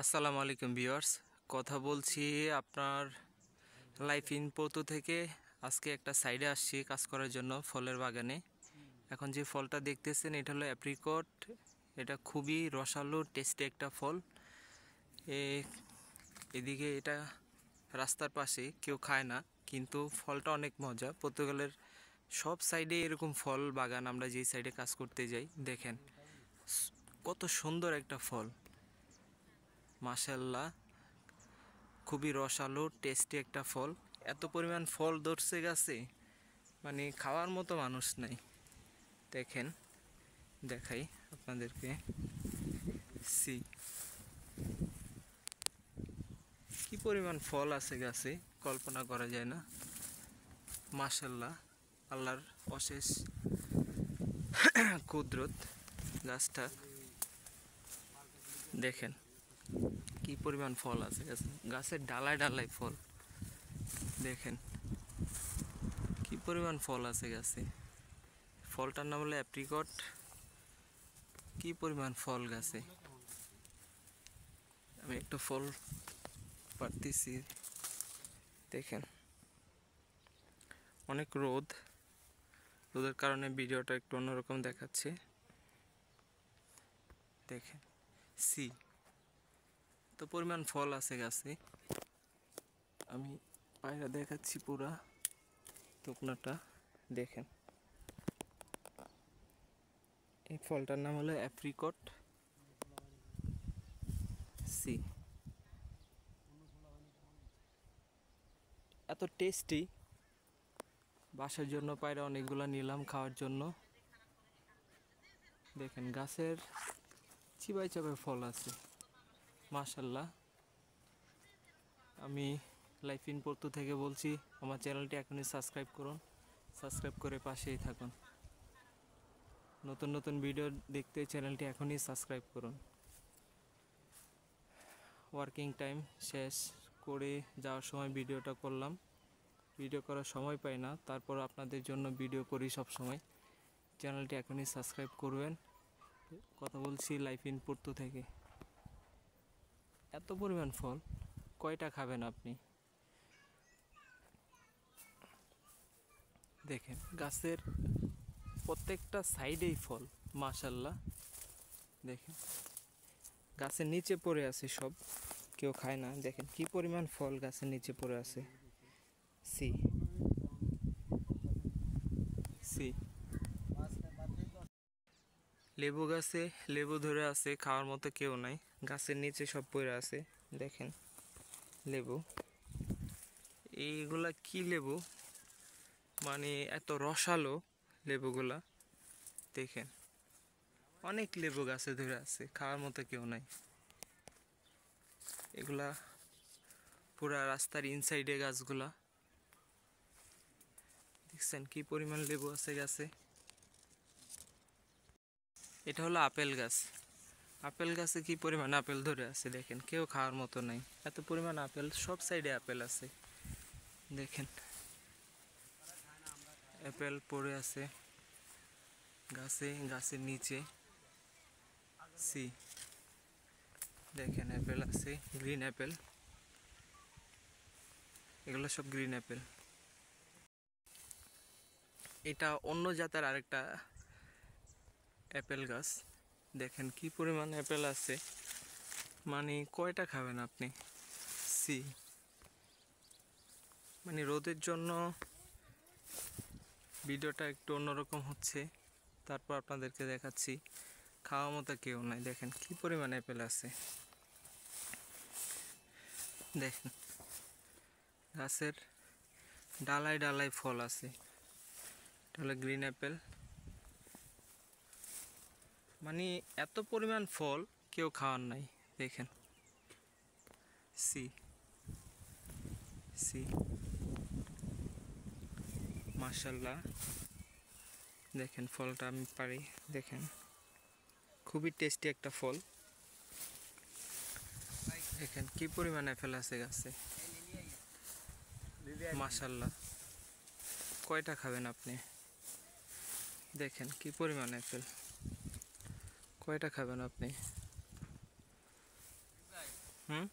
আসসালামু আলাইকুম ভিউয়ার্স, কথা বলছি আপনার লাইফ ইন পর্তু থেকে। আজকে একটা সাইডে আসছি কাজ করার জন্য ফলের বাগানে। এখন যে ফলটা দেখতেছেন এটা হলো অ্যাপ্রিকট। এটা খুবই রসালো টেস্টি একটা ফল। এদিকে এটা রাস্তার পাশে, কেউ খায় না, কিন্তু ফলটা অনেক মজা। পর্তুগালের সব সাইডে এরকম ফল বাগান, আমরা যেই সাইডে কাজ করতে যাই দেখেন কত সুন্দর একটা ফল, মাশাআল্লাহ। খুবই রসালো টেস্টি একটা ফল। এত পরিমাণ ফল ধরছে গাছে, মানে খাওয়ার মতো মানুষ নাই। দেখেন, দেখাই আপনাদেরকে। সি কি পরিমাণ ফল আছে গাছে, কল্পনা করা যায় না। মাশাআল্লাহ, আল্লাহর অশেষ কুদরত। গাছটা দেখেন কি পরিমাণ ফল আছে গাছে, গাছের ডালায় ডালায় ফল। দেখেন কি পরিমাণ ফল আছে গাছে। ফলটার নাম হলো অ্যাপ্রিকট। কি পরিমাণ ফল গাছে। আমি একটু ফল পারতেছি, দেখেন। অনেক রোদের কারণে ভিডিওটা একটু অন্যরকম দেখাচ্ছে। দেখেন তো পরিমাণ ফল আছে গাছে। আমি পায়রা দেখাচ্ছি পুরা টুকনাটা। দেখেন, এই ফলটার নাম হলো অ্যাপ্রিকট সি। এত টেস্টি, বাসার জন্য পায়রা অনেকগুলো নিলাম খাওয়ার জন্য। দেখেন গাছের চিবাই চাবাই ফল আছে, মাশাআল্লাহ। আমি লাইফ ইন পর্তু থেকে বলছি, আমার চ্যানেলটি এখনই সাবস্ক্রাইব করুন, সাবস্ক্রাইব করে পাশেই থাকুন। নতুন নতুন ভিডিও দেখতে চ্যানেলটি এখনই সাবস্ক্রাইব করুন। ওয়ার্কিং টাইম শেষ করে যাওয়ার সময় ভিডিওটা করলাম। ভিডিও করার সময় পাই না, তারপর আপনাদের জন্য ভিডিও করি সব সময়। চ্যানেলটি এখনই সাবস্ক্রাইব করবেন। কথা বলছি লাইফ ইন পর্তু থেকে। এত পরিমাণ ফল, কয়টা খাবেন আপনি? দেখেন গাছের প্রত্যেকটা সাইডেই ফল, মাশাআল্লাহ। দেখেন গাছের নিচে পড়ে আছে সব, কেউ খায় না। দেখেন কি পরিমাণ ফল গাছের নিচে পড়ে আছে। সি সি লেবু গাছে লেবু ধরে আছে, খাওয়ার মতো কেউ নাই। গাছের নিচে সব পড়ে আছে। দেখেন লেবু, এইগুলা কি লেবু, মানে এত রসালো লেবুগুলা। দেখেন অনেক লেবু গাছে ধরে আছে, খাওয়ার মতো কেউ নাই। এগুলা পুরা রাস্তার ইনসাইডে গাছগুলা। দেখছেন কি পরিমাণ লেবু আছে গাছে। এটা হলো আপেল গাছ। আপেল গাছে কি পরিমাণ আপেল ধরে আছে দেখেন, কেউ খাওয়ার মতো নাই। এত পরিমাণ আপেল, সব সাইডে আপেল আছে। দেখেন আপেল পড়ে আছে গাছে, গাছের নিচে। সি দেখেন আপেল আছে, গ্রিন আপেল। এগুলো সব গ্রিন আপেল। এটা অন্য জাতের আরেকটা আপেল গাছ। দেখেন কি পরিমাণ আপেল আছে, মানে কয়টা খাবেন আপনি। সি মানে রোদের জন্য ভিডিওটা একটু অন্যরকম হচ্ছে, তারপর আপনাদেরকে দেখাচ্ছি। খাওয়ার মতো কেউ নাই। দেখেন কি পরিমাণ আপেল আছে। দেখেন গাছের ডালায় ডালায় ফল আছে। এটা হলো গ্রিন অ্যাপেল। মানে এত পরিমাণ ফল, কেউ খাওয়ার নাই। দেখেন সি সি মাশাআল্লাহ। দেখেন ফলটা আমি পারি, দেখেন খুবই টেস্টি একটা ফল। দেখেন কি পরিমাণ আপেল আছে গাছে, মাশাআল্লাহ। কয়টা খাবেন আপনি? দেখেন কি পরিমাণ আপেল, কয়টা খাবেন আপনি? হুম